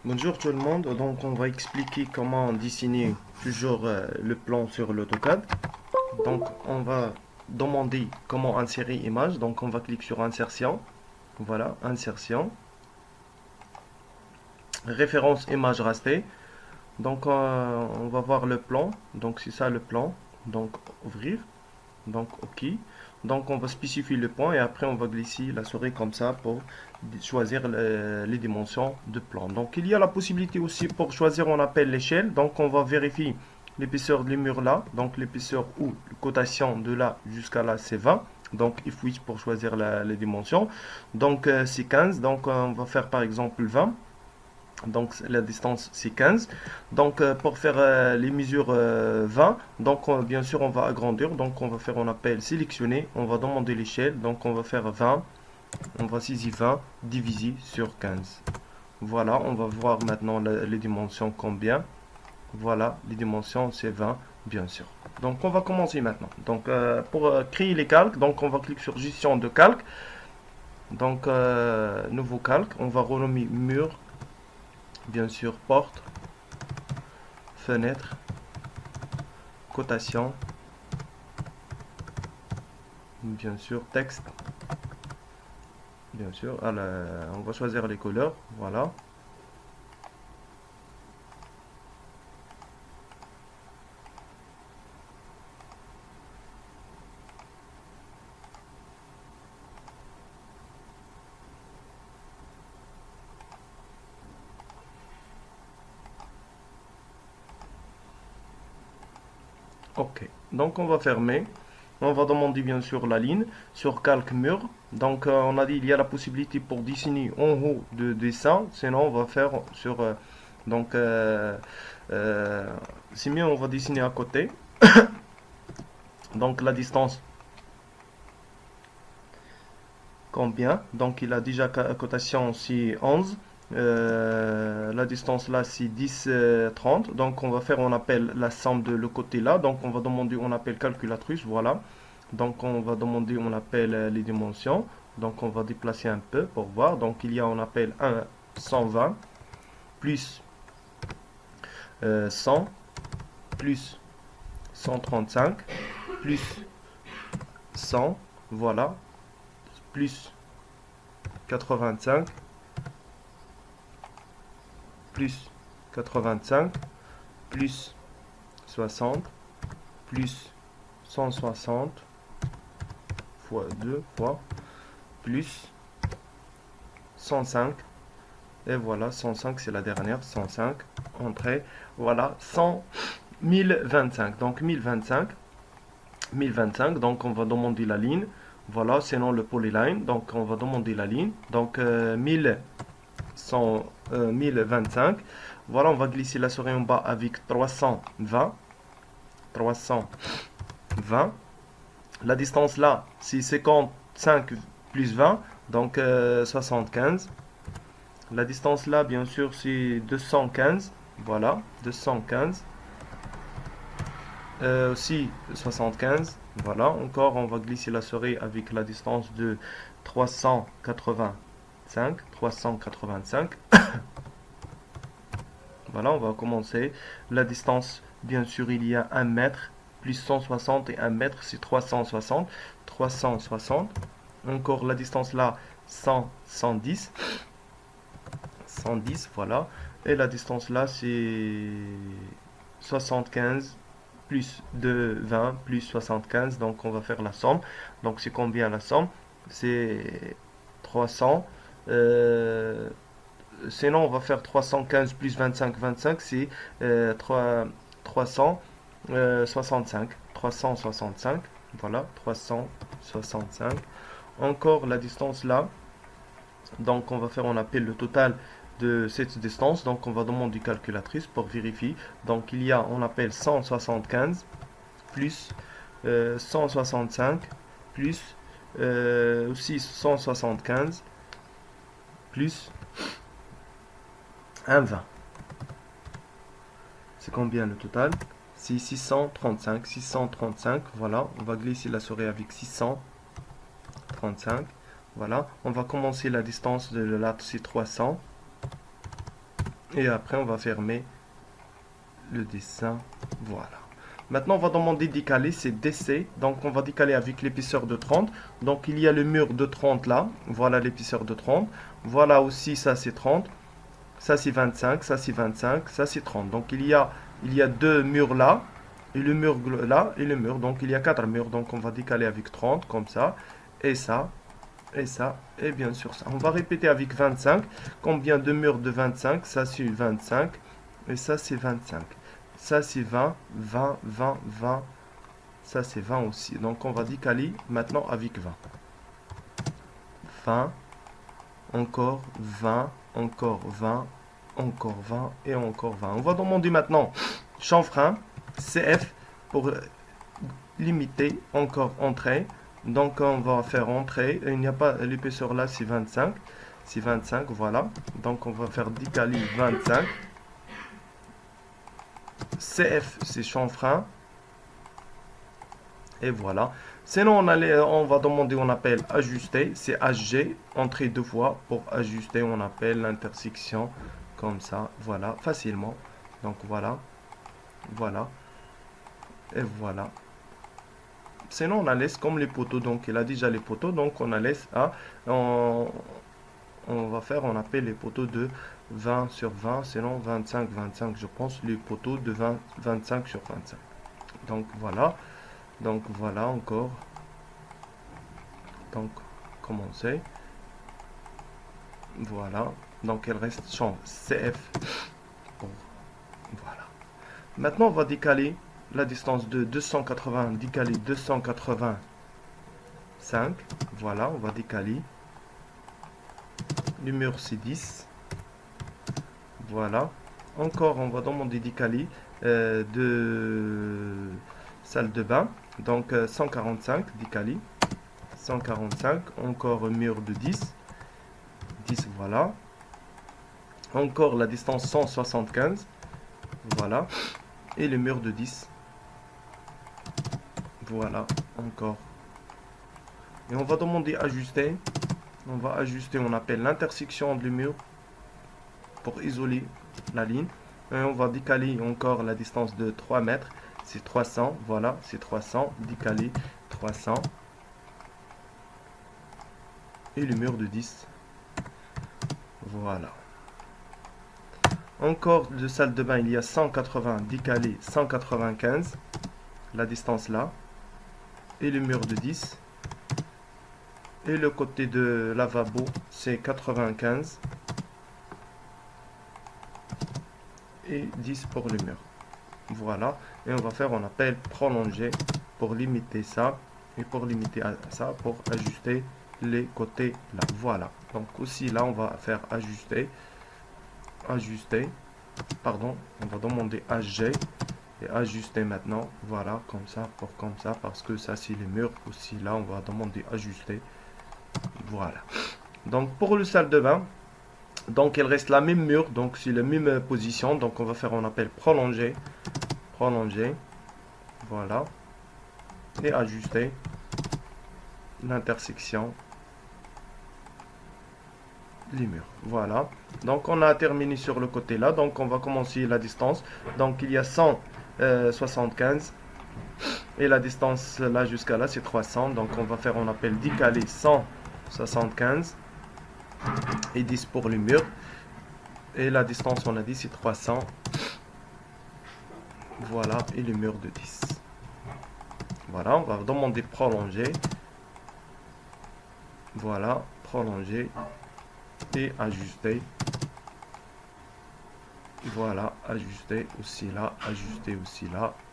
Bonjour tout le monde, donc on va expliquer comment dessiner toujours le plan sur l'AutoCAD. Donc on va demander comment insérer image, donc on va cliquer sur insertion, voilà, insertion, référence image rastée. Donc on va voir le plan, donc c'est ça le plan, donc ouvrir, donc OK. Donc on va spécifier le point et après on va glisser la souris comme ça pour choisir les dimensions de plan. Donc il y a la possibilité aussi pour choisir, on appelle l'échelle. Donc on va vérifier l'épaisseur des murs là, donc l'épaisseur ou la cotation de là jusqu'à là c'est 20. Donc il faut pour choisir les dimensions. Donc c'est 15, donc on va faire par exemple 20. Donc la distance c'est 15. Donc pour faire les mesures 20, donc bien sûr on va agrandir. Donc on va faire, on appelle sélectionner, on va demander l'échelle. Donc on va faire 20, on va saisir 20 divisé sur 15. Voilà, on va voir maintenant les dimensions combien. Voilà, les dimensions c'est 20 bien sûr. Donc on va commencer maintenant. Donc pour créer les calques, donc on va cliquer sur gestion de calque. Donc nouveau calque, on va renommer mur, bien sûr porte, fenêtre, cotation, bien sûr texte, bien sûr. Alors, on va choisir les couleurs, voilà. Ok, donc on va fermer. On va demander bien sûr la ligne sur calque mur. Donc on a dit il y a la possibilité pour dessiner en haut de dessin. Sinon on va faire sur donc euh, c'est mieux on va dessiner à côté. Donc la distance combien? Donc il a déjà cotation c'est 11. La distance là c'est 10 30. Donc on va faire, on appelle la somme de le côté là. Donc on va demander, on appelle calculatrice, voilà. Donc on va demander, on appelle les dimensions. Donc on va déplacer un peu pour voir. Donc il y a, on appelle 1 120 plus 100 plus 135 plus 100, voilà, plus 85 plus 85 plus 60 plus 160 fois 2 fois plus 105. Et voilà, 105 c'est la dernière, 105, entrée, voilà, 100, 1025, donc 1025, 1025, donc on va demander la ligne, voilà, sinon le polyline, donc on va demander la ligne, donc 1100, 1025, voilà, on va glisser la souris en bas avec 320, 320, la distance là, c'est 55 plus 20, donc 75. La distance là, bien sûr, c'est 215. Voilà, 215. Aussi 75. Voilà, encore, on va glisser la souris avec la distance de 385. 385. Voilà, on va commencer. La distance, bien sûr, il y a 1 mètre. Plus 160 et 1 mètre, c'est 360. 360. Encore la distance là, 100, 110. 110, voilà. Et la distance là, c'est 75 plus de 20 plus 75. Donc on va faire la somme. Donc c'est combien la somme? C'est 300. Sinon, on va faire 315 plus 25, 25, c'est 365. 365. Voilà, 365. Encore la distance là. Donc on va faire, on appelle le total de cette distance. Donc on va demander calculatrice pour vérifier. Donc il y a, on appelle 175 plus 165 plus aussi 175 plus 1,20. C'est combien le total? C'est 635. 635, voilà. On va glisser la souris avec 635. Voilà. On va commencer la distance de là, c'est 300. Et après, on va fermer le dessin. Voilà. Maintenant, on va demander décaler, c'est DC. Donc, on va décaler avec l'épaisseur de 30. Donc, il y a le mur de 30 là. Voilà l'épaisseur de 30. Voilà aussi, ça c'est 30. Ça c'est 25, ça c'est 25, ça c'est 30. Donc, il y a deux murs là. Et le mur là et le mur. Donc, il y a quatre murs. Donc, on va décaler avec 30 comme ça. Et ça. Et ça. Et bien sûr ça. On va répéter avec 25. Combien de murs de 25? Ça c'est 25. Et ça c'est 25. Ça c'est 20, 20, 20, 20. Ça c'est 20 aussi. Donc on va décaler maintenant avec 20. 20, encore 20, encore 20, encore 20 et encore 20. On va demander maintenant chanfrein CF pour limiter encore entrée. Donc on va faire entrée. Il n'y a pas l'épaisseur là, c'est 25. C'est 25, voilà. Donc on va faire décaler 25. CF, c'est chanfrein. Et voilà. Sinon, on va demander, on appelle ajuster. C'est HG, entrée deux fois. Pour ajuster, on appelle l'intersection. Comme ça, voilà, facilement. Donc voilà. Voilà. Et voilà. Sinon, on la laisse comme les poteaux. Donc, il a déjà les poteaux. Donc, on la laisse à... On va faire, on appelle les poteaux de 20 sur 20. Sinon, 25, 25, je pense. Les poteaux de 20, 25 sur 25. Donc, voilà. Donc voilà encore. Donc commencer. Voilà. Donc elle reste chambre CF. Bon, voilà. Maintenant on va décaler la distance de 280. Décaler 285. Voilà, on va décaler. Le mur c'est 10. Voilà. Encore on va demander décaler de salle de bain. Donc 145 décalé. 145. Encore un mur de 10. 10, voilà. Encore la distance 175. Voilà. Et le mur de 10. Voilà. Encore. Et on va demander ajuster. On va ajuster, on appelle l'intersection du mur pour isoler la ligne. Et on va décaler encore la distance de 3 mètres. C'est 300, voilà, c'est 300, décalé 300. Et le mur de 10. Voilà. Encore de salle de bain, il y a 180, décalé 195. La distance là. Et le mur de 10. Et le côté de lavabo, c'est 95. Et 10 pour le mur. Voilà. Et on va faire, on appelle prolonger pour limiter ça. Et pour limiter ça, pour ajuster les côtés là. Voilà. Donc aussi là, on va faire ajuster. Ajuster. Pardon. On va demander HG. Et ajuster maintenant. Voilà. Comme ça. Pour comme ça. Parce que ça, c'est les murs. Aussi là, on va demander ajuster. Voilà. Donc pour le salle de bain. Donc elle reste la même mur. Donc c'est la même position. Donc on va faire, on appelle prolonger. Prolonger. Voilà. Et ajuster l'intersection les murs. Voilà. Donc on a terminé sur le côté là. Donc on va commencer la distance. Donc il y a 175 et la distance là jusqu'à là c'est 300. Donc on va faire, on appelle décaler 175 et 10 pour le mur. Et la distance on a dit c'est 300. Voilà. Et le mur de 10. Voilà. On va demander prolonger. Voilà. Prolonger. Et ajuster. Voilà, ajuster aussi là,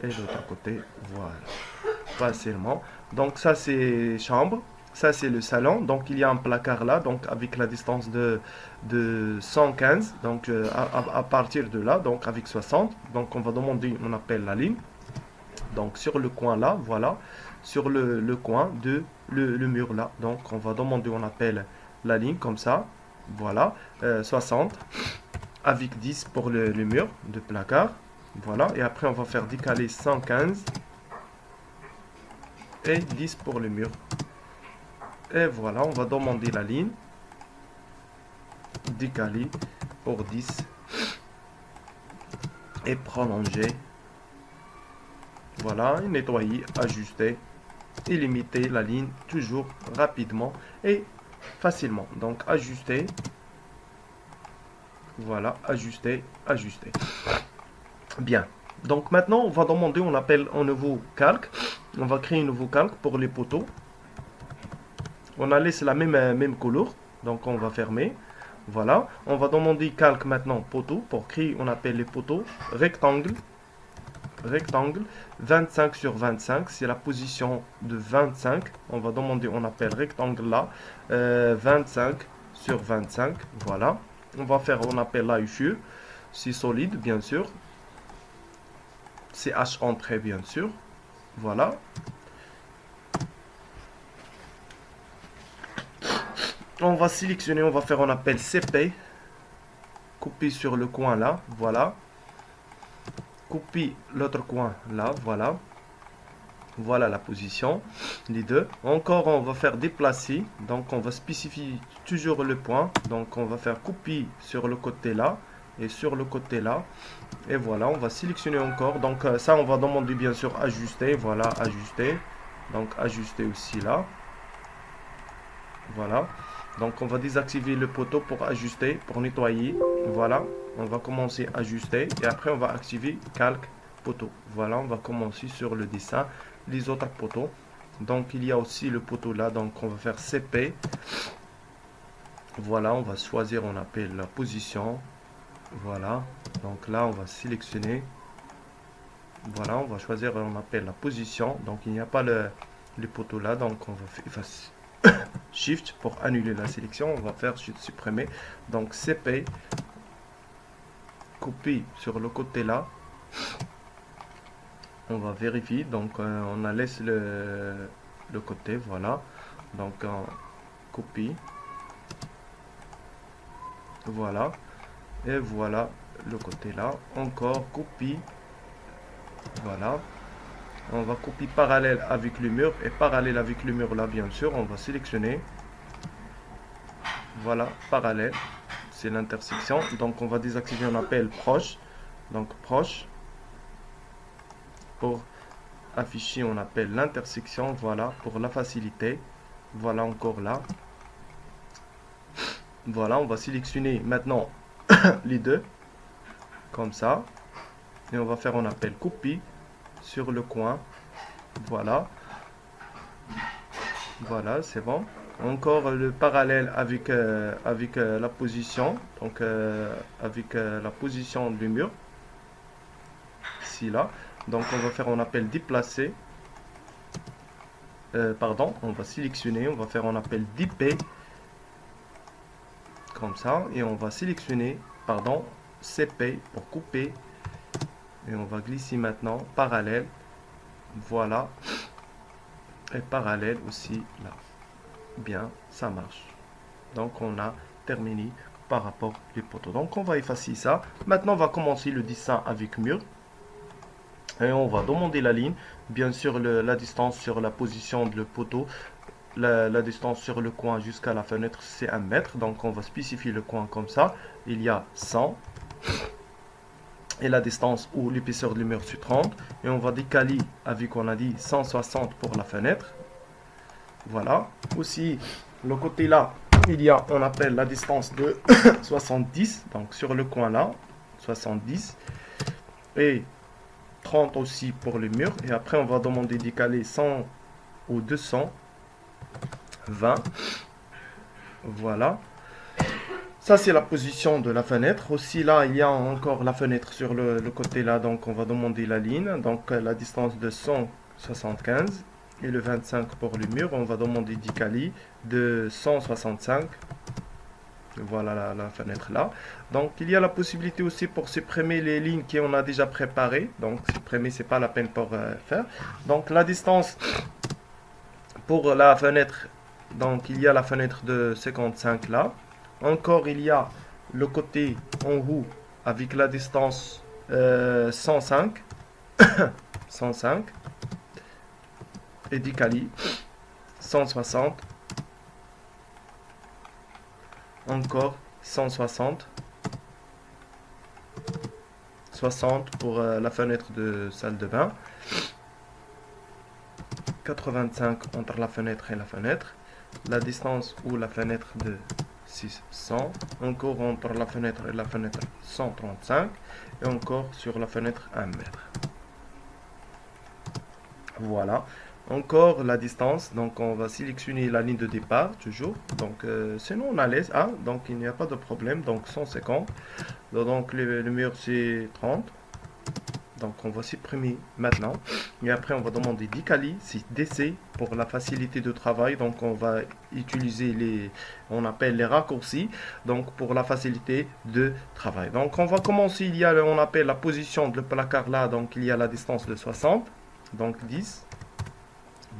et l'autre côté, voilà, facilement. Donc ça c'est chambre, ça c'est le salon. Donc il y a un placard là, donc avec la distance de 115, donc à partir de là, donc avec 60. Donc on va demander, on appelle la ligne. Donc sur le coin là, voilà, sur le coin de le mur là. Donc on va demander, on appelle la ligne comme ça. Voilà, 60 avec 10 pour le mur de placard. Voilà, et après on va faire décaler 115 et 10 pour le mur. Et voilà, on va demander la ligne décaler pour 10 et prolonger. Voilà, et nettoyer, ajuster et limiter la ligne toujours rapidement et facilement. Donc ajuster, voilà, ajuster, ajuster. Bien. Donc maintenant on va demander, on appelle un nouveau calque. On va créer un nouveau calque pour les poteaux. On a laissé la même couleur, donc on va fermer. Voilà, on va demander calque maintenant poteau. Pour créer, on appelle les poteaux rectangle. Rectangle 25 sur 25, c'est la position de 25. On va demander, on appelle rectangle là, 25 sur 25. Voilà, on va faire, on appelle là issue. C'est solide, bien sûr. C'est H entrée, bien sûr. Voilà. On va sélectionner, on va faire, on appelle CP. Copier sur le coin là, voilà. Copie l'autre coin là, voilà. Voilà la position, les deux. Encore, on va faire déplacer. Donc, on va spécifier toujours le point. Donc, on va faire copie sur le côté là et sur le côté là. Et voilà, on va sélectionner encore. Donc, ça, on va demander bien sûr ajuster. Voilà, ajuster. Donc, ajuster aussi là. Voilà. Donc, on va désactiver le poteau pour ajuster, pour nettoyer. Voilà. On va commencer à ajuster. Et après, on va activer calque poteau. Voilà, on va commencer sur le dessin les autres poteaux. Donc, il y a aussi le poteau là. Donc, on va faire CP. Voilà, on va choisir, on appelle la position. Voilà. Donc, là, on va sélectionner. Voilà, on va choisir, on appelle la position. Donc, il n'y a pas le poteau là. Donc, on va effacer. Shift pour annuler la sélection, on va faire Shift supprimer. Donc CP, copie sur le côté là. On va vérifier. Donc on a laissé le côté, voilà. Donc copie. Voilà. Et voilà le côté là. Encore copie. Voilà. On va copier parallèle avec le mur. Et parallèle avec le mur là, bien sûr, on va sélectionner. Voilà, parallèle. C'est l'intersection. Donc, on va désactiver, on appelle proche. Donc, proche. Pour afficher, on appelle l'intersection. Voilà, pour la facilité. Voilà, encore là. Voilà, on va sélectionner maintenant les deux. Comme ça. Et on va faire, on appelle copie sur le coin. Voilà. Voilà, c'est bon. Encore le parallèle avec, la position. Donc, avec la position du mur. Ici, là. Donc, on va faire, on appelle déplacer. Pardon, on va sélectionner. On va faire, on appelle dipper. Comme ça. Et on va sélectionner, pardon, CP pour couper. Et on va glisser maintenant parallèle. Voilà. Et parallèle aussi là. Bien, ça marche. Donc on a terminé par rapport aux poteaux. Donc on va effacer ça. Maintenant on va commencer le dessin avec mur. Et on va demander la ligne. Bien sûr la distance sur la position de le poteau. La distance sur le coin jusqu'à la fenêtre c'est 1 mètre. Donc on va spécifier le coin comme ça. Il y a 100. Et la distance ou l'épaisseur du mur c'est 30. Et on va décaler avec, on a dit, 160 pour la fenêtre. Voilà. Aussi, le côté là, il y a, on appelle la distance de 70. Donc sur le coin là, 70. Et 30 aussi pour le mur. Et après, on va demander décaler 100 ou 220. Voilà. Ça, c'est la position de la fenêtre. Aussi, là, il y a encore la fenêtre sur le côté là. Donc, on va demander la ligne. Donc, la distance de 175. Et le 25 pour le mur. On va demander décaler de 165. Voilà la fenêtre là. Donc, il y a la possibilité aussi pour supprimer les lignes qu'on a déjà préparées. Donc, supprimer, c'est pas la peine pour faire. Donc, la distance pour la fenêtre. Donc, il y a la fenêtre de 55 là. Encore, il y a le côté en haut avec la distance 105. 105. Et décalé 160. Encore 160. 60 pour la fenêtre de salle de bain. 85 entre la fenêtre et la fenêtre. La distance ou la fenêtre de 600. Encore entre la fenêtre et la fenêtre 135. Et encore sur la fenêtre 1 mètre. Voilà. Encore la distance, donc on va sélectionner la ligne de départ toujours, donc sinon on a l'aise, donc il n'y a pas de problème, donc 150, donc le mur c'est 30, donc on va supprimer maintenant, et après on va demander Dicali, c'est DC pour la facilité de travail, donc on va utiliser on appelle les raccourcis, donc pour la facilité de travail. Donc on va commencer, on appelle la position de placard là, donc il y a la distance de 60, donc 10.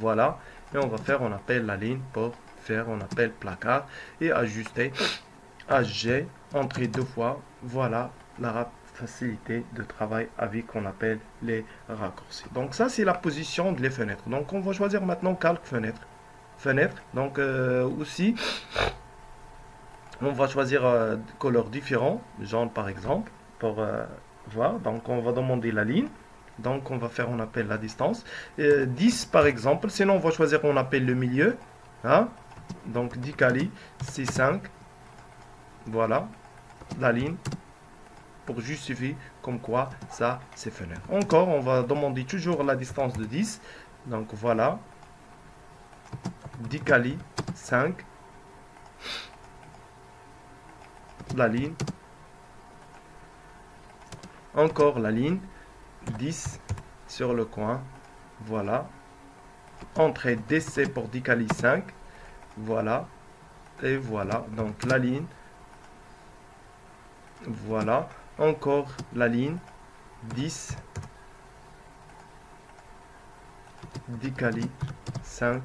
Voilà, et on va faire, on appelle la ligne pour faire, on appelle placard et ajuster HG, entrer 2 fois. Voilà la facilité de travail avec, on appelle les raccourcis. Donc ça c'est la position des fenêtres. Donc on va choisir maintenant calque fenêtre. Fenêtre, donc aussi on va choisir couleurs différents, jaune par exemple, pour voir. Donc on va demander la ligne. Donc on va faire, on appelle la distance. 10 par exemple. Sinon on va choisir, on appelle le milieu. Donc 10 cali, c'est 5. Voilà. La ligne. Pour justifier comme quoi ça c'est fenêtre. Encore, on va demander toujours la distance de 10. Donc voilà. 10 cali, 5. La ligne. Encore la ligne. 10 sur le coin, voilà, entrée DC pour 10 cali 5, voilà, et voilà, donc la ligne, voilà, encore la ligne, 10, 10 cali 5,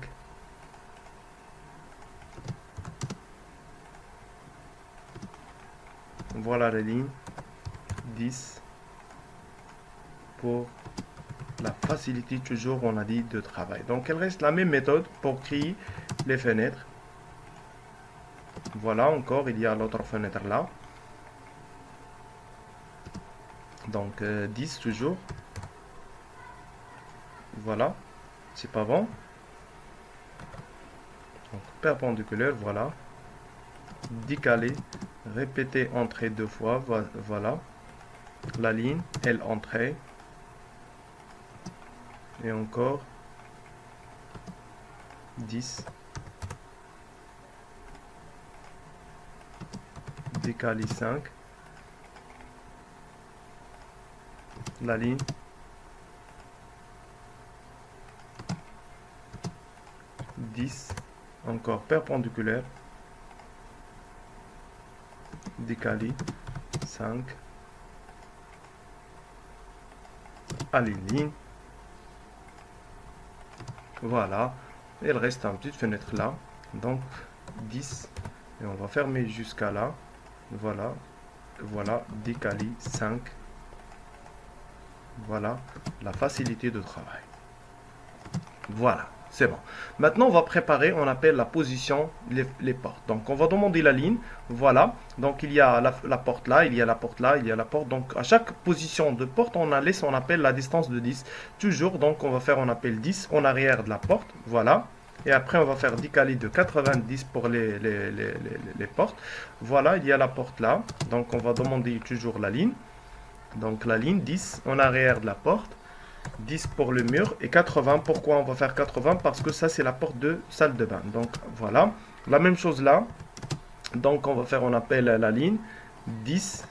voilà la ligne, 10, pour la facilité toujours on a dit de travail. Donc elle reste la même méthode pour créer les fenêtres. Voilà, encore il y a l'autre fenêtre là. Donc 10 toujours. Voilà, c'est pas bon. Donc perpendiculaire, voilà. Décaler, répéter, entrer 2 fois, voilà. La ligne, elle entrée. Et encore 10, décalé 5, la ligne, 10, encore perpendiculaire, décalé 5, allez, ligne. Voilà, et il reste une petite fenêtre là, donc 10, et on va fermer jusqu'à là, voilà, voilà, décalé 5, voilà, la facilité de travail. Voilà, c'est bon. Maintenant, on va préparer, on appelle la position, les portes. Donc, on va demander la ligne, voilà, donc il y a la porte là, il y a la porte là, il y a la porte, donc à chaque position de porte, on appelle la distance de 10, toujours, donc on va faire, on appelle 10 en arrière de la porte, voilà, et après on va faire décaler de 90 pour les portes, voilà, il y a la porte là, donc on va demander toujours la ligne, donc la ligne 10 en arrière de la porte, 10 pour le mur et 80. Pourquoi on va faire 80? Parce que ça c'est la porte de salle de bain. Donc voilà, la même chose là. Donc on va faire, on appelle la ligne 10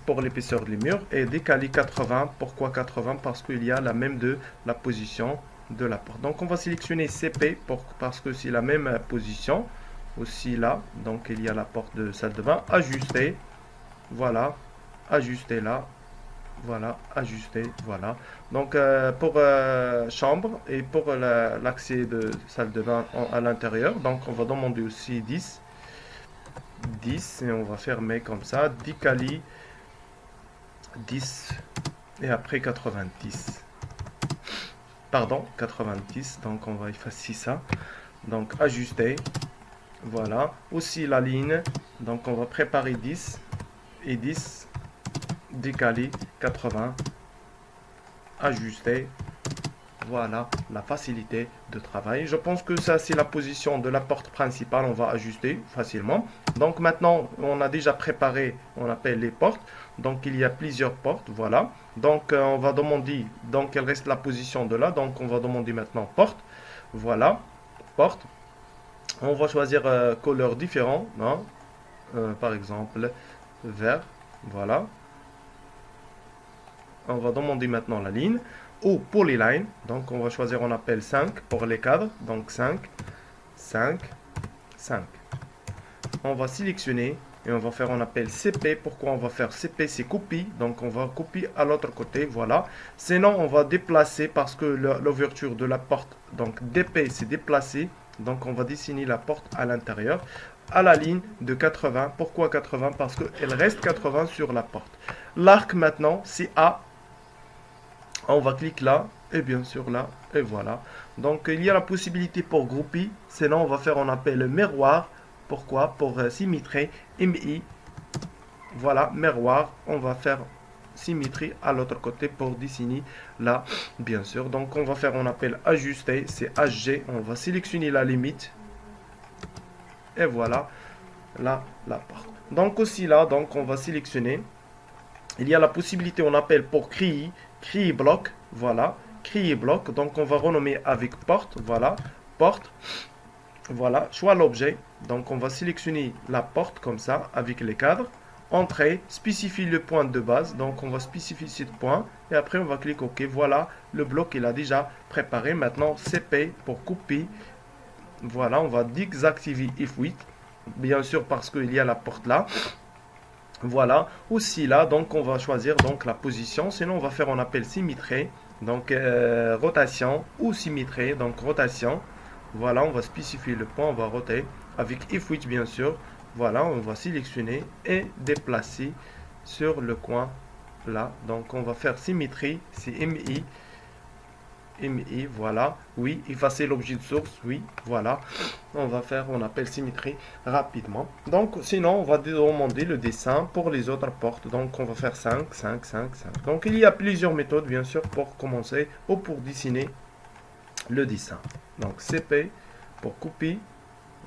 pour l'épaisseur des murs et décaler 80. Pourquoi 80? Parce qu'il y a la même de la position de la porte. Donc on va sélectionner CP parce que c'est la même position aussi là. Donc il y a la porte de salle de bain. Ajuster, voilà, ajuster là. Voilà, ajuster, voilà. Donc pour chambre et pour l'accès de salle de bain à l'intérieur, donc on va demander aussi 10 et on va fermer comme ça, 10 cali, 10 et après 90. Pardon, 90, donc on va effacer ça. Donc ajuster, voilà. Aussi la ligne, donc on va préparer 10 et 10. décaler 80, ajuster. Voilà la facilité de travail. Je pense que ça, c'est la position de la porte principale. On va ajuster facilement. Donc maintenant, on a déjà préparé, on appelle les portes. Donc il y a plusieurs portes. Voilà. Donc on va demander, donc elle reste la position de là. Donc on va demander maintenant porte. Voilà. Porte. On va choisir couleur différent. Hein. Par exemple, vert. Voilà. On va demander maintenant la ligne. Ou polyline, donc on va choisir, on appelle 5 pour les cadres, donc 5, 5, 5. On va sélectionner et on va faire, on appelle CP. Pourquoi on va faire CP? C'est copie, donc on va copier à l'autre côté, voilà. Sinon on va déplacer parce que l'ouverture de la porte, donc DP c'est déplacer, donc on va dessiner la porte à l'intérieur à la ligne de 80. Pourquoi 80? Parce qu'elle reste 80 sur la porte. L'arc maintenant c'est A. On va cliquer là, et bien sûr là, et voilà. Donc il y a la possibilité pour grouper, sinon on va faire, on appelle miroir. Pourquoi? Pour symétrie, MI. Voilà, miroir, on va faire symétrie à l'autre côté pour dessiner là, bien sûr. Donc on va faire, on appelle ajuster, c'est HG. On va sélectionner la limite. Et voilà, là, la porte. Donc aussi là, donc on va sélectionner. Il y a la possibilité, on appelle pour créer bloc, voilà, créer bloc, donc on va renommer avec porte, voilà, porte, voilà, choix l'objet, donc on va sélectionner la porte comme ça, avec les cadres, entrée, spécifie le point de base, donc on va spécifier ce point, et après on va cliquer OK, voilà, le bloc il a déjà préparé, maintenant CP pour couper, voilà, on va désactiver if 8, bien sûr parce qu'il y a la porte là. Voilà, aussi là, donc on va choisir donc la position, sinon on va faire, on appelle symétrie, donc rotation ou symétrie, donc rotation. Voilà, on va spécifier le point, on va roter avec F8 bien sûr. Voilà, on va sélectionner et déplacer sur le coin là. Donc on va faire symétrie, c'est MI. MI, voilà, oui, effacer l'objet de source, oui, voilà. On va faire, on appelle symétrie rapidement. Donc, sinon, on va demander le dessin pour les autres portes. Donc, on va faire 5, 5, 5, 5. Donc, il y a plusieurs méthodes, bien sûr, pour commencer ou pour dessiner le dessin. Donc, CP pour couper,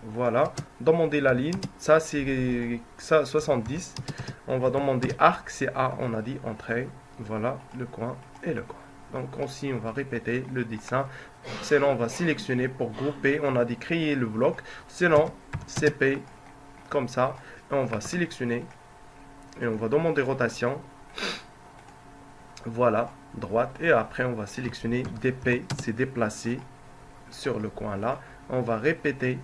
voilà. Demander la ligne, ça c'est ça 70. On va demander arc, c'est A, on a dit entrée, voilà, le coin et le coin. Donc aussi, on va répéter le dessin. Sinon, on va sélectionner pour grouper. On a dit créer le bloc. Sinon, CP, comme ça. Et on va sélectionner. Et on va demander rotation. Voilà, droite. Et après, on va sélectionner DP, c'est déplacer sur le coin là. On va répéter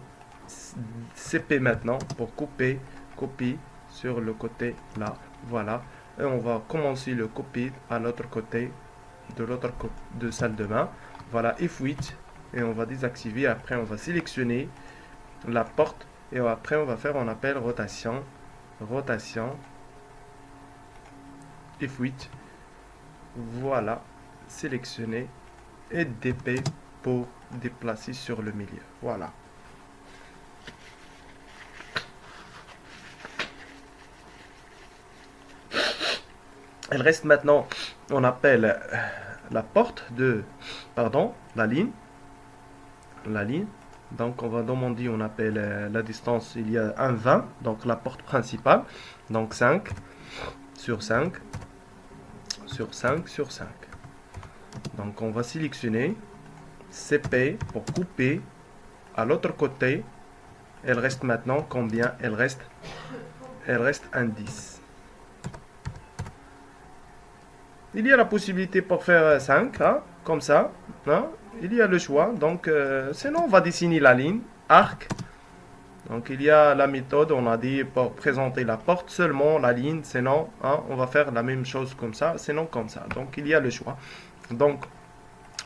CP maintenant pour couper, copie sur le côté là. Voilà. Et on va commencer le copier à l'autre côté. De l'autre côté de salle de bain, voilà, F8 et on va désactiver. Après on va sélectionner la porte et après on va faire, on appelle rotation, rotation F8, voilà, sélectionner et DP pour déplacer sur le milieu, voilà. Elle reste maintenant, on appelle la porte de, pardon, la ligne. Donc on va demander, on appelle la distance, il y a un 20, donc la porte principale. Donc 5 sur 5 sur 5 sur 5. Donc on va sélectionner CP pour couper à l'autre côté. Elle reste maintenant combien? Elle reste un 10. Il y a la possibilité pour faire 5, hein, comme ça. Hein, il y a le choix. Donc, sinon, on va dessiner la ligne, arc. Donc, il y a la méthode, on a dit, pour présenter la porte, seulement la ligne. Sinon, hein, on va faire la même chose comme ça, sinon comme ça. Donc, il y a le choix. Donc,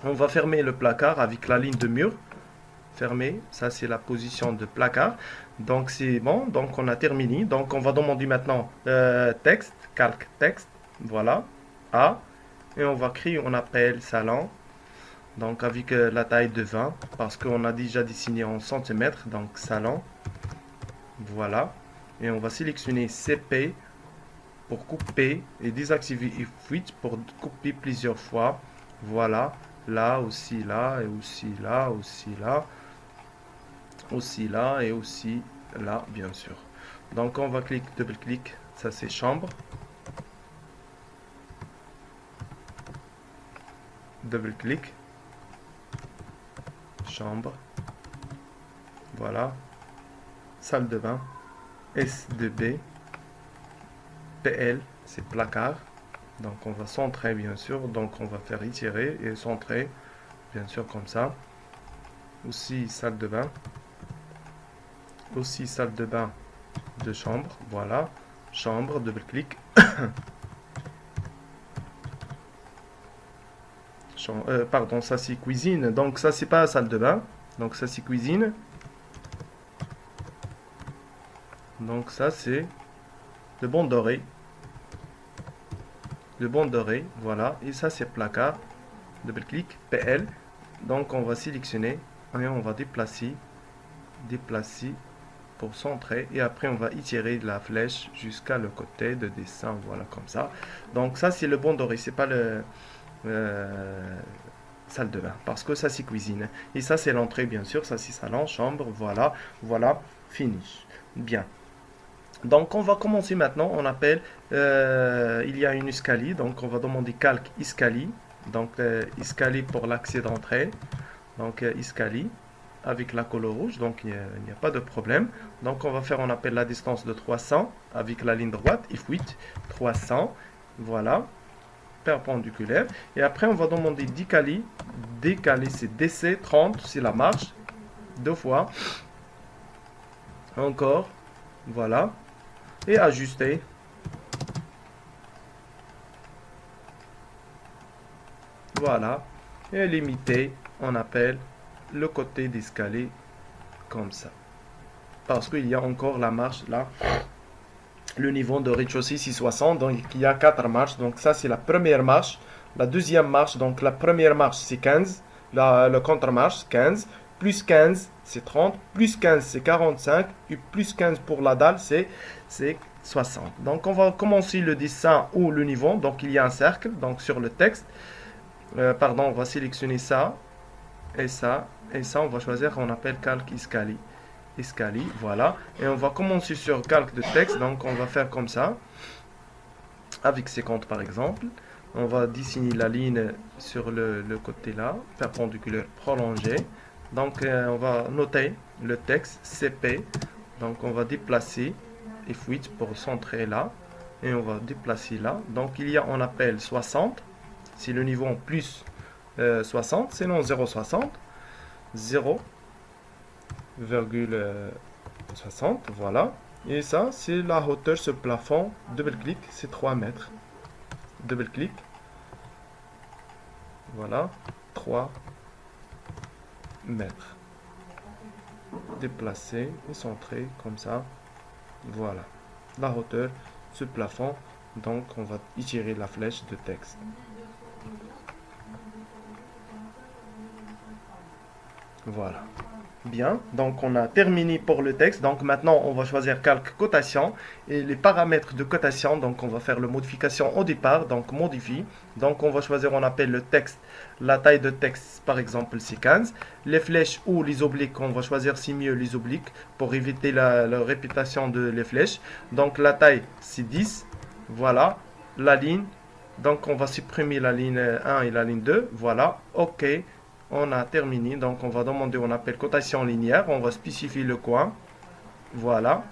on va fermer le placard avec la ligne de mur. Fermé, ça c'est la position de placard. Donc, c'est bon. Donc, on a terminé. Donc, on va demander maintenant texte, calque texte. Voilà. A, et on va créer, on appelle salon, donc avec la taille de 20 parce qu'on a déjà dessiné en centimètres, donc salon, voilà, et on va sélectionner CP pour couper et désactiver if switch pour couper plusieurs fois. Voilà, là, aussi là, et aussi là, aussi là, aussi là, et aussi là, bien sûr. Donc on va cliquer, double-clic, ça c'est chambre. Double-clic, chambre. Voilà, salle de bain, S2B, PL, c'est placard. Donc on va centrer bien sûr, donc on va faire étirer et centrer, bien sûr comme ça. Aussi salle de bain, aussi salle de bain de chambre, voilà, chambre, double-clic. Pardon, ça c'est cuisine, donc ça c'est pas salle de bain, donc ça c'est cuisine. Donc ça c'est le bon doré. Le bon doré, voilà. Et ça c'est placard. Double-clic, PL. Donc on va sélectionner et on va déplacer pour centrer. Et après on va étirer la flèche jusqu'à le côté de dessin. Voilà comme ça. Donc ça c'est le bon doré. C'est pas le salle de bain. Parce que ça c'est cuisine. Et ça c'est l'entrée bien sûr. Ça c'est salon, chambre. Voilà. Voilà. Finish. Bien. Donc on va commencer maintenant, on appelle, il y a une escalier, donc on va demander calque escalier, donc escalier pour l'accès d'entrée, donc escalier avec la couleur rouge, donc il n'y a pas de problème. Donc on va faire, on appelle la distance de 300 avec la ligne droite, if width 300, voilà, perpendiculaire. Et après on va demander décaler, décaler c'est DC 30, c'est la marche, deux fois, encore, voilà. Et ajuster. Voilà. Et limiter, on appelle le côté d'escalier comme ça. Parce qu'il y a encore la marche là. Le niveau de rez-de-chaussée 660. Donc il y a 4 marches. Donc ça c'est la première marche. La deuxième marche, donc la première marche c'est 15. Le contre-marche 15. Plus 15 c'est 30. Plus 15 c'est 45. Et plus 15 pour la dalle c'est 60. Donc on va commencer le dessin ou le niveau. Donc il y a un cercle donc sur le texte. Pardon, on va sélectionner ça et ça et ça. On va choisir, on appelle calque escalier. Escalier, voilà. Et on va commencer sur calque de texte. Donc on va faire comme ça. Avec 50 par exemple. On va dessiner la ligne sur le côté là, perpendiculaire prolongé. Donc on va noter le texte CP. Donc on va déplacer F8 pour centrer là. Et on va déplacer là. Donc il y a, on appelle 60. C'est le niveau en plus 60. Sinon 0,60. 0,60. Voilà. Et ça, c'est la hauteur sur plafond. Double-clic, c'est 3 mètres. Double-clic. Voilà. 3 mètres. Déplacer et centrer comme ça. Voilà. La hauteur ce plafond. Donc on va étirer la flèche de texte. Voilà. Bien, donc on a terminé pour le texte. Donc maintenant on va choisir calque cotation et les paramètres de cotation. Donc on va faire la modification au départ, donc modifie. Donc on va choisir, on appelle le texte, la taille de texte par exemple c'est 15. Les flèches ou les obliques, on va choisir c'est mieux les obliques pour éviter la répétition de les flèches. Donc la taille c'est 10. Voilà, la ligne. Donc on va supprimer la ligne 1 et la ligne 2. Voilà, ok. On a terminé, donc on va demander, on appelle cotation linéaire, on va spécifier le coin, voilà,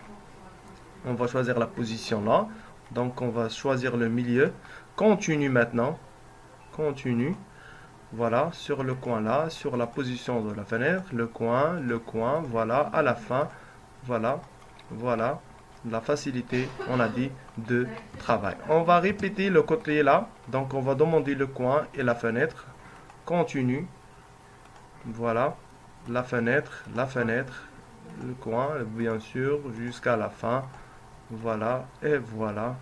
on va choisir la position là, donc on va choisir le milieu, continue maintenant, continue, voilà, sur le coin là, sur la position de la fenêtre, le coin, voilà, à la fin, voilà, voilà, la facilité, on a dit, de travail. On va répéter le côté là, donc on va demander le coin et la fenêtre, continue. Voilà, la fenêtre, le coin, bien sûr, jusqu'à la fin. Voilà, et voilà.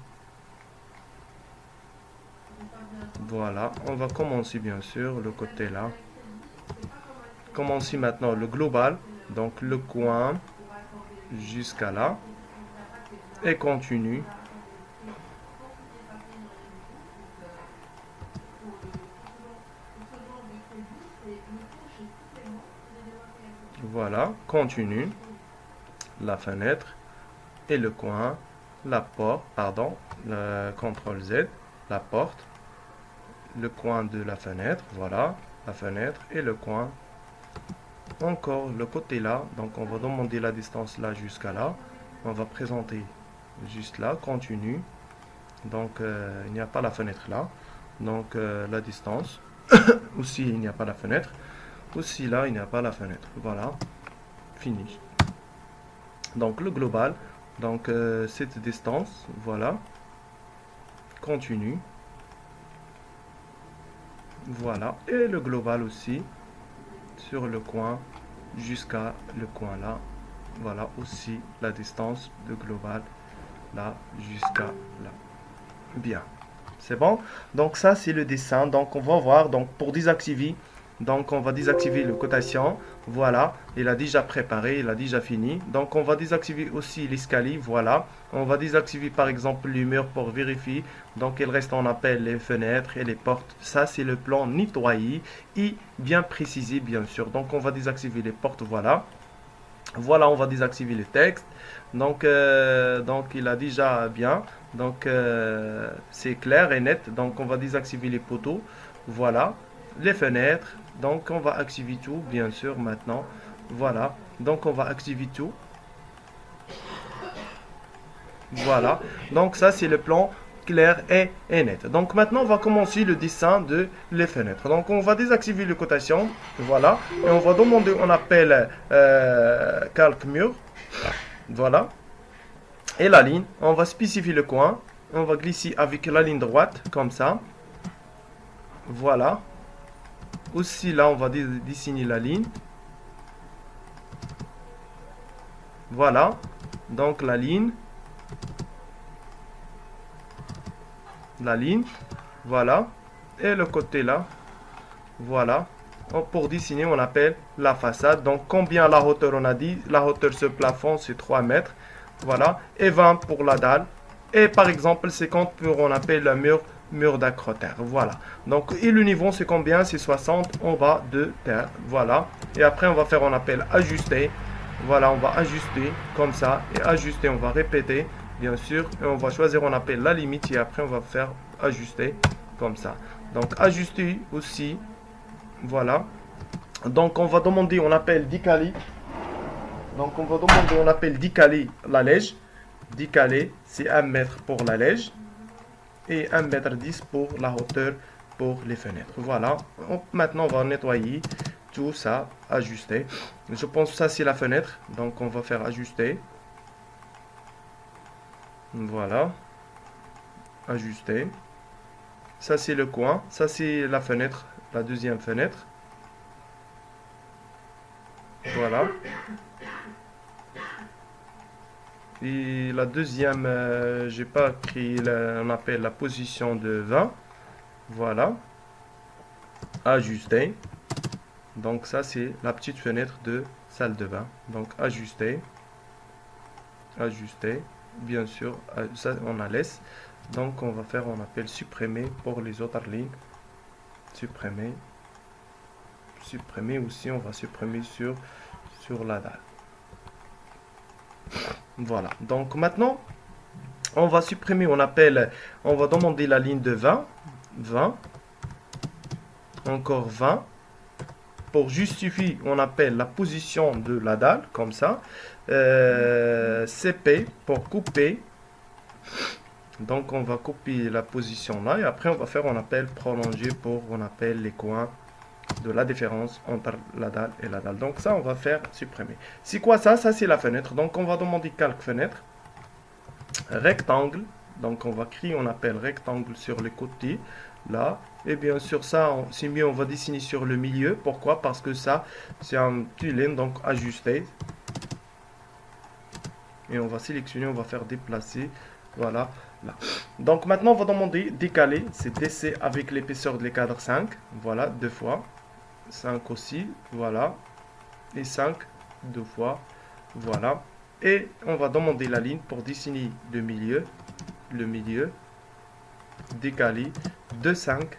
Voilà, on va commencer bien sûr le côté là. Commencer maintenant le global, donc le coin jusqu'à là. Et continue. Voilà, continue, la fenêtre et le coin, la porte, pardon, le CTRL Z, la porte, le coin de la fenêtre, voilà, la fenêtre et le coin. Encore le côté là, donc on va demander la distance là jusqu'à là. On va présenter juste là, continue. Donc il n'y a pas la fenêtre là. Donc la distance, aussi il n'y a pas la fenêtre. Aussi là, il n'y a pas la fenêtre. Voilà, fini. Donc le global, donc cette distance, voilà, continue. Voilà, et le global aussi, sur le coin, jusqu'à le coin là. Voilà aussi la distance de global, là, jusqu'à là. Bien, c'est bon. Donc ça, c'est le dessin. Donc on va voir, donc pour désactiver, donc on va désactiver le cotation. Voilà, il a déjà préparé, il a déjà fini. Donc on va désactiver aussi l'escalier. Voilà, on va désactiver par exemple les murs pour vérifier. Donc il reste, on appelle les fenêtres et les portes. Ça c'est le plan nettoyé et bien précisé bien sûr. Donc on va désactiver les portes. Voilà. Voilà, on va désactiver le texte. Donc il a déjà bien. Donc c'est clair et net. Donc on va désactiver les poteaux. Voilà, les fenêtres. Donc on va activer tout, bien sûr, maintenant. Voilà, donc on va activer tout. Voilà, donc ça c'est le plan clair et net. Donc maintenant on va commencer le dessin de les fenêtres. Donc on va désactiver le cotation, voilà, et on va demander, on appelle calque mur, voilà, et la ligne, on va spécifier le coin, on va glisser avec la ligne droite, comme ça, voilà, aussi là on va dessiner la ligne, voilà, donc la ligne, voilà, et le côté là, voilà. Pour dessiner, on appelle la façade. Donc combien la hauteur, on a dit, la hauteur ce plafond c'est 3 mètres, voilà, et 20 pour la dalle, et par exemple 50 pour, on appelle le mur d'acrotère, voilà. Donc et le niveau c'est combien, c'est 60 en bas de terre, voilà. Et après on va faire, on appelle ajuster, voilà, on va ajuster comme ça, et ajuster, on va répéter bien sûr, et on va choisir, on appelle la limite, et après on va faire ajuster comme ça. Donc ajuster aussi, voilà. Donc on va demander, on appelle décaler. Donc on va demander, on appelle décaler la lège. Décaler, c'est 1 mètre pour la lège et 1,10 m pour la hauteur pour les fenêtres. Voilà. Maintenant on va nettoyer tout ça, ajuster. Je pense que ça c'est la fenêtre. Donc on va faire ajuster. Voilà. Ajuster. Ça c'est le coin. Ça c'est la fenêtre, la deuxième fenêtre. Voilà. Et la deuxième, j'ai pas pris, on appelle la position de 20. Voilà. Ajuster. Donc ça c'est la petite fenêtre de salle de bain. Donc ajuster. Ajuster. Bien sûr, ça on la laisse. Donc on va faire, on appelle supprimer pour les autres lignes. Supprimer. Supprimer aussi, on va supprimer sur la dalle. Voilà. Donc maintenant, on va supprimer, on va demander la ligne de 20. 20. Encore 20. Pour justifier, on appelle la position de la dalle, comme ça. CP pour couper. Donc on va copier la position là. Et après on va faire, on appelle prolonger pour, on appelle les coins de la différence entre la dalle et la dalle. Donc ça on va faire supprimer. C'est quoi ça? Ça c'est la fenêtre. Donc on va demander calque fenêtre. Rectangle. Donc on va créer, on appelle rectangle sur les côtés. Là. Et bien sûr ça, c'est mieux, on va dessiner sur le milieu. Pourquoi? Parce que ça, c'est un petit ligne. Donc ajuster. Et on va sélectionner, on va faire déplacer. Voilà. Là. Donc maintenant on va demander décaler. C'est DC avec l'épaisseur de les cadres 5. Voilà, 2 fois. 5 aussi, voilà, et 5 2 fois, voilà, et on va demander la ligne pour dessiner le milieu, décaler de 5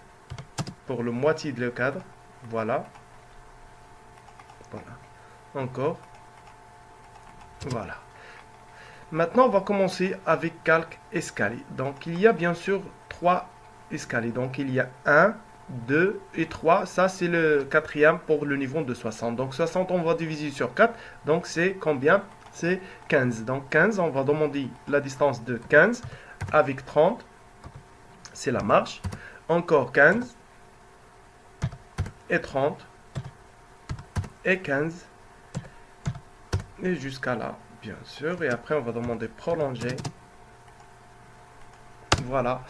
pour le moitié de le cadre, voilà, voilà, encore. Voilà. Maintenant, on va commencer avec calque escalier. Donc, il y a bien sûr 3 escaliers. Donc, il y a 1, 2 et 3. Ça, c'est le quatrième pour le niveau de 60. Donc, 60, on va diviser sur 4. Donc, c'est combien? C'est 15. Donc, 15, on va demander la distance de 15 avec 30. C'est la marche. Encore 15 et 30 et 15 et jusqu'à là, bien sûr. Et après, on va demander prolonger. Voilà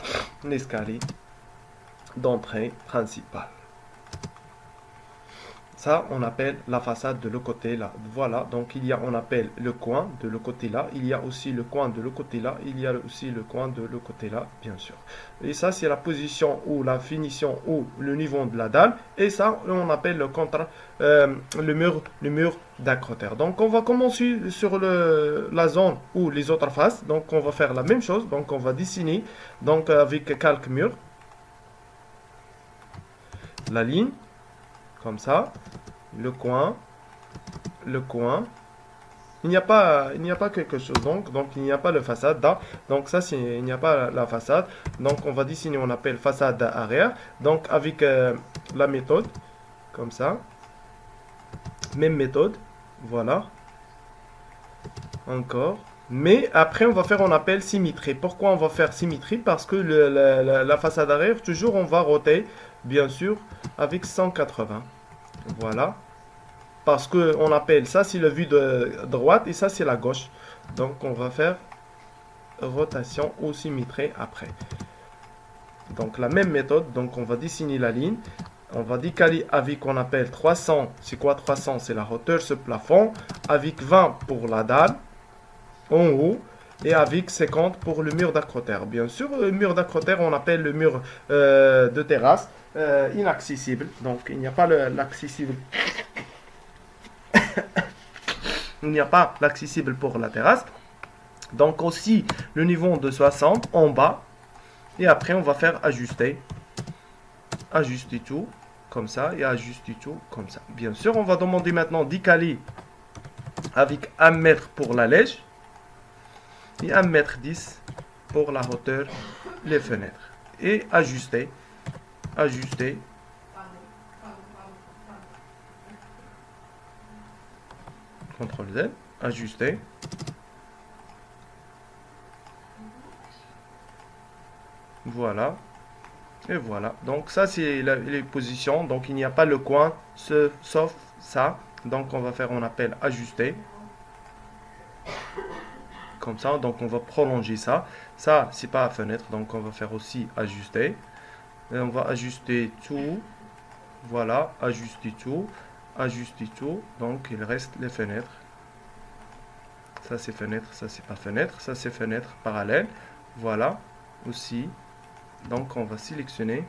l'escalier d'entrée principale. Ça, on appelle la façade de le côté là. Voilà, donc il y a, on appelle le coin de le côté là. Il y a aussi le coin de le côté là. Il y a aussi le coin de le côté là, bien sûr. Et ça, c'est la position ou la finition ou le niveau de la dalle. Et ça, on appelle le le mur d'accroteur. Donc, on va commencer sur la zone ou les autres faces. Donc, on va faire la même chose. Donc, on va dessiner donc avec calque mur la ligne. Comme ça, le coin, il n'y a pas quelque chose, donc il n'y a pas le façade, donc ça, il n'y a pas la façade, donc on va dessiner, on appelle façade arrière, donc avec la méthode, comme ça, même méthode, voilà, encore, mais après on va faire, on appelle symétrie. Pourquoi on va faire symétrie? Parce que la façade arrière, toujours on va roter, bien sûr, avec 180. Voilà. Parce que on appelle ça, c'est le vue de droite et ça, c'est la gauche. Donc, on va faire rotation ou symétrie après. Donc, la même méthode. Donc, on va dessiner la ligne. On va décaler avec, on appelle 300. C'est quoi 300? C'est la hauteur ce plafond. Avec 20 pour la dalle en haut. Et avec 50 pour le mur d'accroteur. Bien sûr, le mur d'accroteur, on appelle le mur de terrasse inaccessible. Donc, il n'y a pas l'accessible. Il n'y a pas l'accessible pour la terrasse. Donc, aussi, le niveau de 60 en bas. Et après, on va faire ajuster. Ajuster tout comme ça et ajuster tout comme ça. Bien sûr, on va demander maintenant décaler avec 1 mètre pour la lèche. Et 1,10 m pour la hauteur, les fenêtres. Et ajuster. Ajuster. CTRL Z. Ajuster. Voilà. Et voilà. Donc ça, c'est les positions. Donc il n'y a pas le coin, sauf ça. Donc on va faire, on appelle ajuster. Comme ça, donc on va prolonger ça. Ça, c'est pas la fenêtre, donc on va faire aussi ajuster. Et on va ajuster tout. Voilà, ajuster tout. Ajuster tout. Donc il reste les fenêtres. Ça c'est fenêtre, ça c'est pas fenêtre. Ça c'est fenêtre parallèle. Voilà, aussi. Donc on va sélectionner.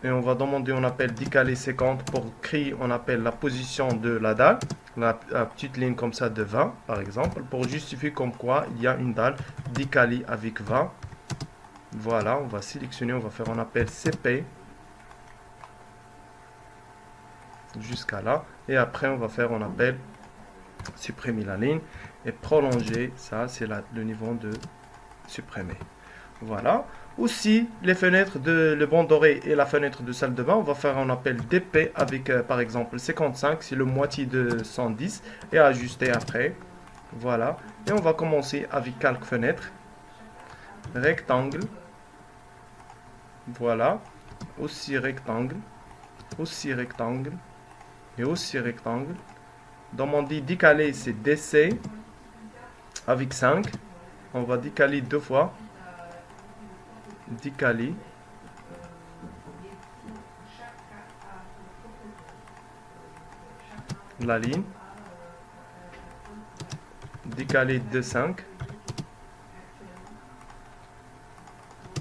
Et on va demander, on appelle décaler 50 pour créer, on appelle la position de la dalle. La petite ligne comme ça de 20 par exemple, pour justifier comme quoi il y a une dalle décalée avec 20. Voilà, on va sélectionner, on va faire, on appelle CP jusqu'à là. Et après on va faire, on appelle supprimer la ligne et prolonger. Ça c'est le niveau de supprimer. Voilà. Aussi, les fenêtres de le banc doré et la fenêtre de salle de bain, on va faire un appel DP avec, par exemple, 55, c'est le moitié de 110, et ajuster après. Voilà. Et on va commencer avec calque fenêtre. Rectangle. Voilà. Aussi rectangle. Aussi rectangle. Et aussi rectangle. Dans mon dit décaler, c'est DC. Avec 5. On va décaler 2 fois. Décaler. La ligne. Décaler de 5.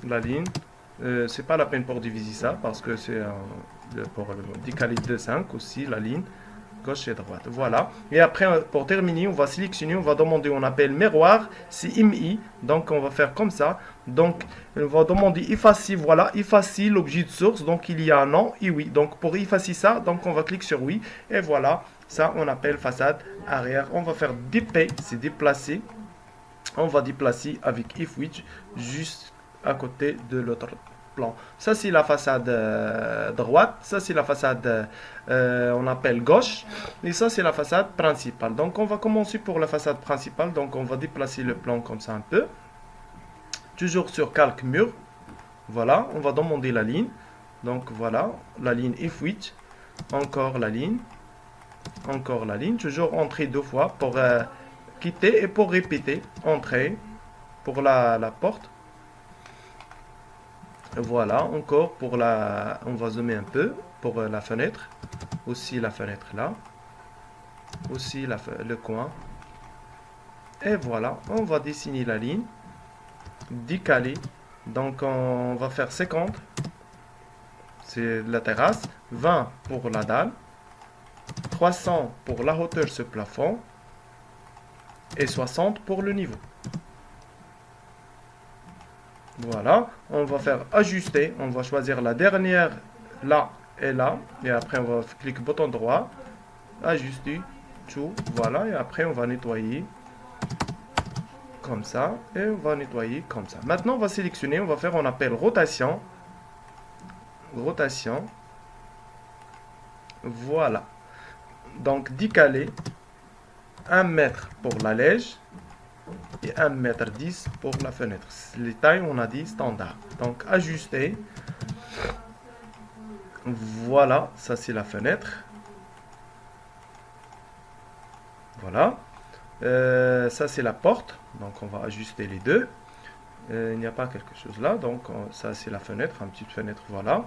La ligne. C'est pas la peine pour diviser ça parce que c'est pour décaler de 5 aussi la ligne. Gauche et droite. Voilà. Et après, pour terminer, on va sélectionner, on va demander, on appelle miroir, c'est MI. Donc, on va faire comme ça. Donc, on va demander effacer, voilà, effacer l'objet de source. Donc, il y a un non et oui. Donc, pour effacer ça, donc on va cliquer sur oui. Et voilà, Ça, on appelle façade arrière. On va faire DP, c'est déplacer. On va déplacer avec if which juste à côté de l'autre plan. Ça, c'est la façade droite. Ça, c'est la façade, on appelle gauche. Et ça, c'est la façade principale. Donc, on va commencer pour la façade principale. Donc, on va déplacer le plan comme ça un peu. Toujours sur calque mur. Voilà, on va demander la ligne. Donc, voilà, la ligne if which. Encore la ligne. Encore la ligne. Toujours entrer deux fois pour quitter et pour répéter. Entrer pour la porte. Voilà, encore pour la... On va zoomer un peu pour la fenêtre. Aussi la fenêtre là. Aussi le coin. Et voilà, on va dessiner la ligne. Décaler. Donc on va faire 50. C'est la terrasse. 20 pour la dalle. 300 pour la hauteur de ce plafond. Et 60 pour le niveau. Voilà, on va faire ajuster, on va choisir la dernière là et là, et après on va cliquer bouton droit, ajuster, tout, voilà, et après on va nettoyer comme ça, et on va nettoyer comme ça. Maintenant on va sélectionner, on appelle rotation, rotation, voilà, donc décaler, 1 mètre pour la lège, et 1,10 m pour la fenêtre. Les tailles, on a dit standard. Donc, ajuster. Voilà, ça c'est la fenêtre. Voilà. Ça c'est la porte. Donc, on va ajuster les deux. Il n'y a pas quelque chose là. Donc, ça c'est la fenêtre. Une petite fenêtre, voilà.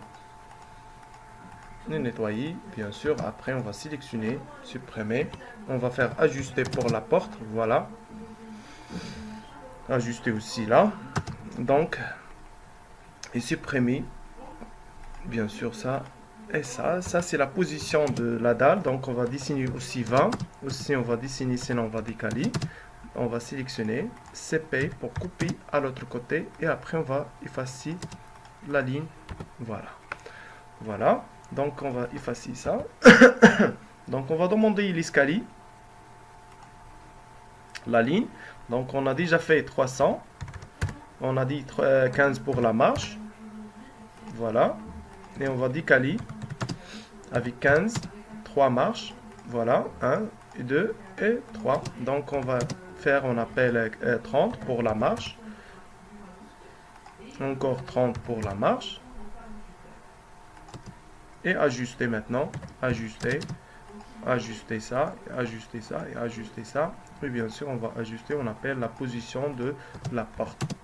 Et nettoyer, bien sûr. Après, on va sélectionner, supprimer. On va faire ajuster pour la porte. Voilà. Ajuster aussi là, donc et supprimer bien sûr ça et ça c'est la position de la dalle. Donc on va dessiner aussi 20, aussi on va dessiner, sinon on va décaler, on va sélectionner CP pour couper à l'autre côté et après on va effacer la ligne, voilà, donc on va effacer ça. Donc on va demander l'escalier, la ligne. Donc on a déjà fait 300. On a dit 15 pour la marche. Voilà. Et on va décaler avec 15, 3 marches. Voilà. 1, 2 et 3. Donc on va faire, on appelle 30 pour la marche. Encore 30 pour la marche. Et ajuster maintenant. Ajuster. Ajuster ça. Ajuster ça. Et ajuster ça. Et bien sûr, on va ajuster, on appelle la position de la porte.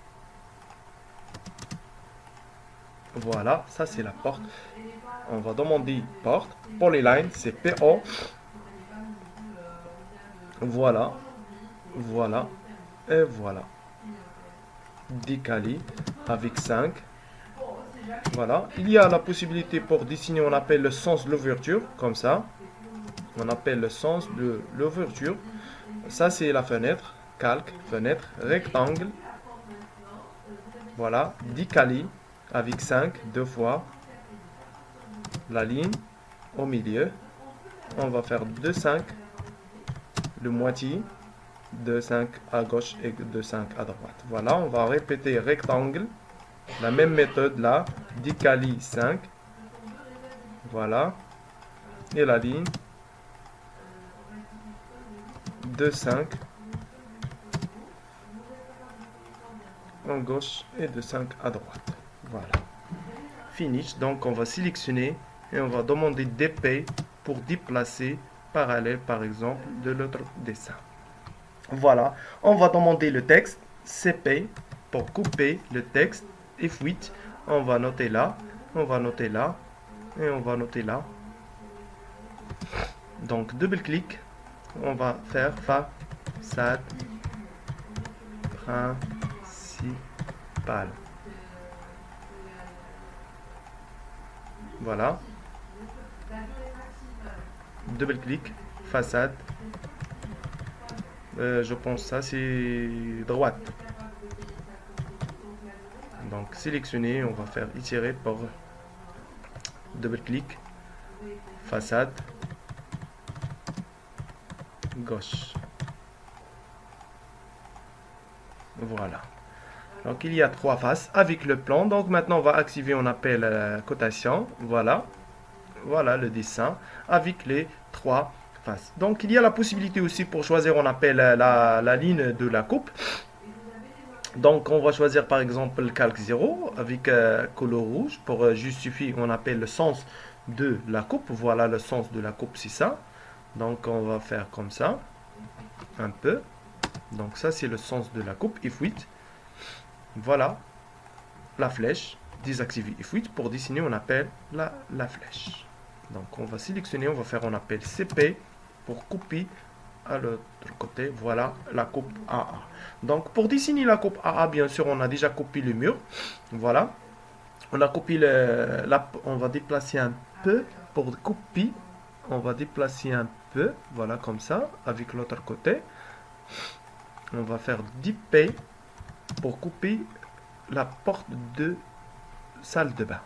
Voilà, ça c'est la porte. On va demander porte. Polyline, c'est PO. Voilà. Voilà. Et voilà. Décaler avec 5. Voilà. Il y a la possibilité pour dessiner, on appelle le sens de l'ouverture, comme ça. On appelle le sens de l'ouverture. Ça, c'est la fenêtre, calque, fenêtre, rectangle. Voilà, décaler avec 5, deux fois. La ligne au milieu. On va faire 2,5, le moitié, 2,5 à gauche et 2,5 à droite. Voilà, on va répéter rectangle. La même méthode là, décaler 5. Voilà. Et la ligne. 2,5 en gauche et 2,5 à droite. Voilà. Finish. Donc on va sélectionner et on va demander DP pour déplacer parallèle par exemple de l'autre dessin. Voilà. On va demander le texte CP pour couper le texte. F8. On va noter là. On va noter là. Et on va noter là. Donc double-clic. On va faire façade principale. Voilà. Double-clic, façade. Je pense que ça c'est droite. Donc sélectionner, on va faire étirer pour double-clic, façade. gauche. Voilà. Donc il y a 3 faces avec le plan. Donc maintenant on va activer, on appelle cotation. Voilà. Voilà le dessin avec les 3 faces. Donc il y a la possibilité aussi pour choisir, on appelle la ligne de la coupe. Donc on va choisir par exemple le calque 0 avec couleur rouge pour justifier, on appelle le sens de la coupe. Voilà le sens de la coupe, c'est ça. Donc on va faire comme ça, un peu. Donc ça c'est le sens de la coupe, if 8. Voilà la flèche, désactiver if 8. Pour dessiner on appelle la flèche. Donc on va sélectionner, on va faire, on appelle CP pour couper à l'autre côté. Voilà la coupe AA. Donc pour dessiner la coupe AA, bien sûr on a déjà copié le mur. Voilà, on a copié on va déplacer un peu pour couper. On va déplacer un peu, voilà comme ça, avec l'autre côté. On va faire 10P pour couper la porte de salle de bain.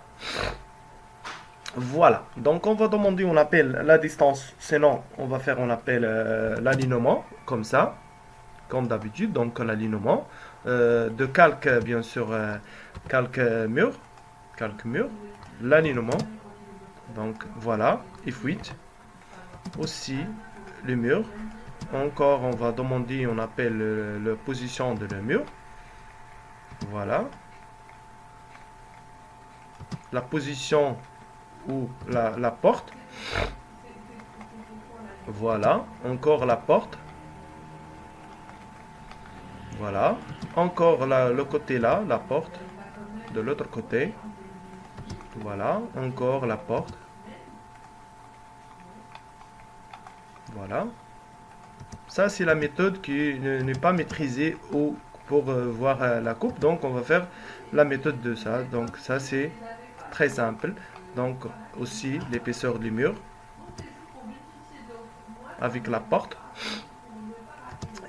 Voilà, donc on va demander, on appelle la distance, sinon on va faire, on appelle l'alignement, comme ça, comme d'habitude, donc l'alignement de calque, bien sûr, calque mur, l'alignement, donc voilà, if 8, aussi le mur, encore on va demander, on appelle la position de le mur, voilà, la position ou la porte, voilà, encore la porte, voilà, encore le côté là, la porte, de l'autre côté, voilà, encore la porte, voilà. Ça c'est la méthode qui n'est pas maîtrisée pour voir la coupe, donc on va faire la méthode de ça. Donc ça c'est très simple. Donc aussi l'épaisseur du mur avec la porte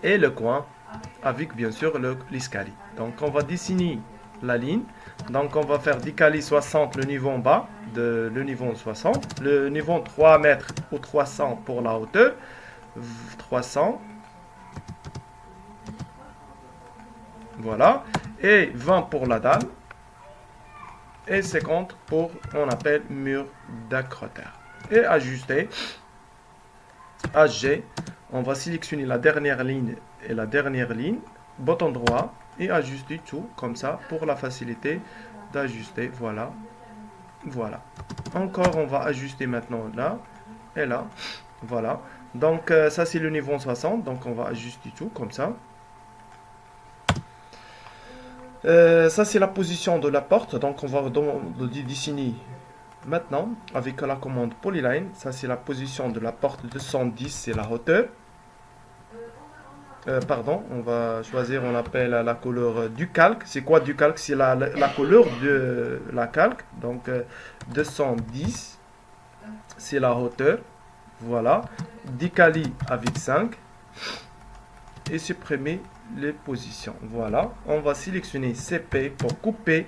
et le coin avec bien sûr l'escalier. Donc on va dessiner la ligne. Donc on va faire décaler 60 le niveau en bas de le niveau 60, le niveau 3 mètres ou 300 pour la hauteur, 300, voilà, et 20 pour la dalle et 50 pour, on appelle, mur d'accroteur. Et ajuster, HG, on va sélectionner la dernière ligne et la dernière ligne, bouton droit, et ajuster tout comme ça pour la facilité d'ajuster. Voilà, voilà. Encore, on va ajuster maintenant là et là. Voilà. Donc ça c'est le niveau 60. Donc on va ajuster tout comme ça. Ça c'est la position de la porte. Donc on va dessiner maintenant avec la commande polyline. Ça c'est la position de la porte 210, c'est la hauteur. Pardon, on va choisir, on appelle la couleur du calque. C'est quoi du calque? C'est la couleur de la calque. Donc 210, c'est la hauteur. Voilà. Décaler avec 5 et supprimer les positions. Voilà. On va sélectionner CP pour couper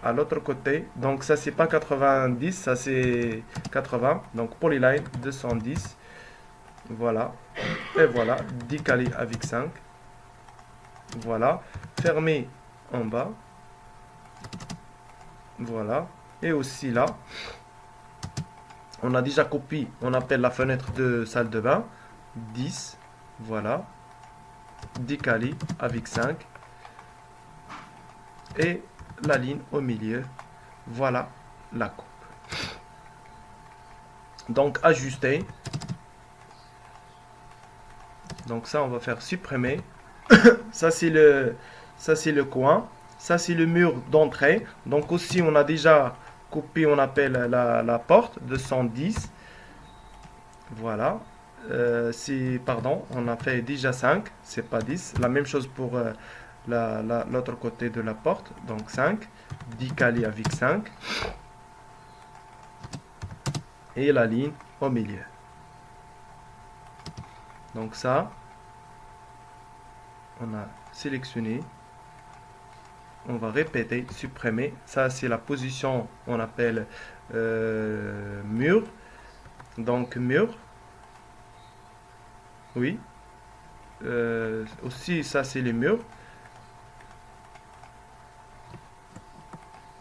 à l'autre côté. Donc ça c'est pas 90, ça c'est 80. Donc polyline 210. Voilà. Et voilà, décaler avec 5. Voilà. Fermer en bas. Voilà. Et aussi là. On a déjà copié, on appelle la fenêtre de salle de bain. 10. Voilà. Décaler avec 5. Et la ligne au milieu. Voilà la coupe. Donc ajuster. Donc ça on va faire supprimer. Ça c'est le coin. Ça c'est le mur d'entrée. Donc aussi on a déjà copié, on appelle la porte 210. Voilà. Pardon, on a fait déjà 5, c'est pas 10. La même chose pour l'autre côté de la porte. Donc 5. Décaler avec 5. Et la ligne au milieu. Donc ça, on a sélectionné. On va répéter, supprimer. Ça, c'est la position, on appelle mur. Donc mur. Oui. Aussi, ça c'est les murs.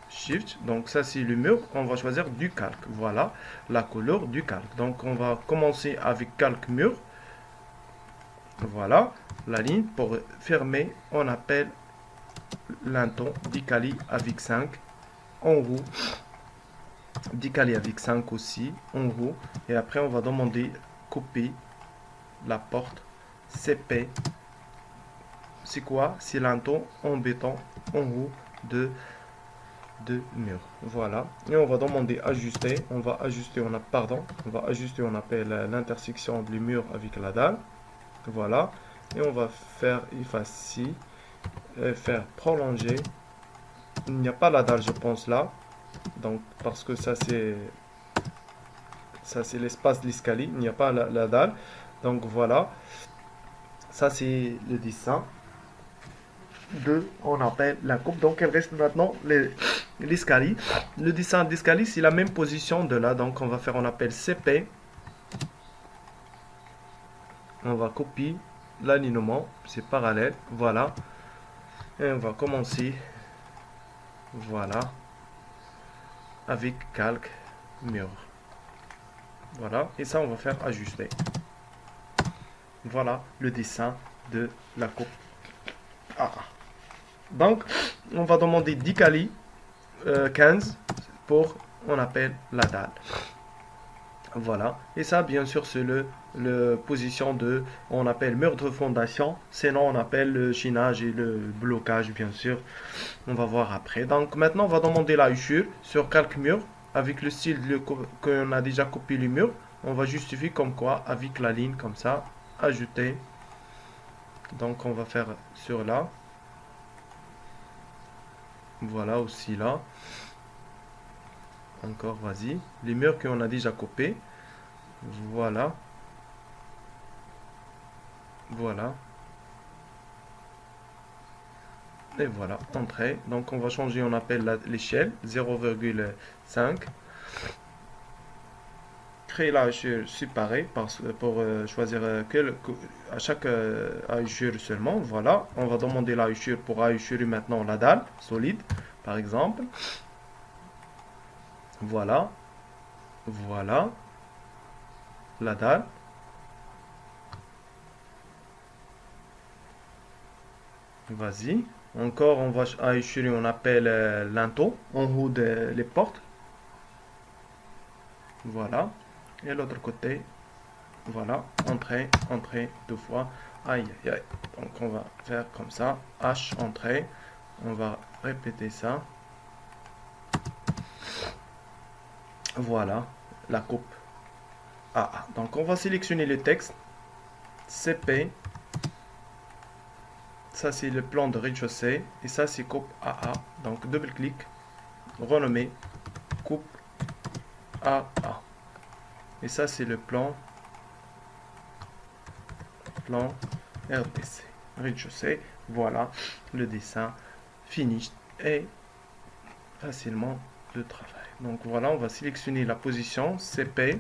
Shift. Donc ça c'est le mur. On va choisir du calque. Voilà la couleur du calque. Donc on va commencer avec calque mur. Voilà la ligne. Pour fermer, on appelle l'enton Dicali avec 5 en haut. Dicali avec 5 aussi en haut. Et après on va demander couper la porte CP. C'est quoi? C'est l'enton en béton en haut de mur. Voilà. Et on va demander ajuster. On va ajuster, on va ajuster, on appelle l'intersection du mur avec la dalle. Voilà. Et on va faire effacer, faire prolonger. Il n'y a pas la dalle, je pense, là. Donc, parce que ça, c'est l'espace de l'escalier. Il n'y a pas la dalle. Donc, voilà. Ça, c'est le dessin on appelle la coupe. Donc, il reste maintenant l'escalier. Le dessin d'escalier, c'est la même position de là. Donc, on va faire, on appelle CP. On va copier l'alignement. C'est parallèle. Voilà. Et on va commencer. Voilà. Avec calque mur. Voilà. Et ça, on va faire ajuster. Voilà le dessin de la coupe AA. Donc, on va demander Dicali 15 pour, on appelle la dalle. Voilà. Et ça, bien sûr, c'est le position de, on appelle mur de fondation. Sinon, on appelle le chinage et le blocage, bien sûr. On va voir après. Donc, maintenant, on va demander la hachure sur calque mur. Avec le style qu'on a déjà copié le mur. On va justifier comme quoi, avec la ligne comme ça, ajouter. Donc, on va faire sur là. Voilà aussi là. Encore, vas-y. Les murs qu'on a déjà copiés. Voilà. Voilà. Et voilà, entrée. Donc on va changer, on appelle l'échelle 0,5. Créer la hachure séparée pour choisir à chaque hachure seulement. Voilà, on va demander la hachure pour hachurer maintenant la dalle solide, par exemple. Voilà. Voilà. La dalle. Vas-y. Encore, on va hachurer, on appelle l'entot en haut des portes. Voilà. Et l'autre côté, voilà, entrée, entrée, deux fois. Aïe, aïe, aïe. Donc on va faire comme ça. H, entrée. On va répéter ça. Voilà, la coupe AA. Donc on va sélectionner le texte. CP. Ça c'est le plan de rez-de-chaussée. Et ça c'est coupe AA. Donc double-clic. Renommer. Coupe AA. Et ça c'est le plan RDC, rez-de-chaussée. Voilà le dessin fini et facilement de travail. Donc voilà, on va sélectionner la position CP.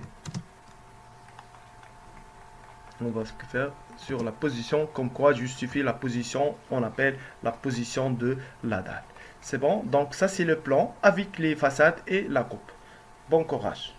On va faire sur la position, comme quoi justifie la position, on appelle la position de la dalle. C'est bon, donc ça c'est le plan avec les façades et la coupe. Bon courage.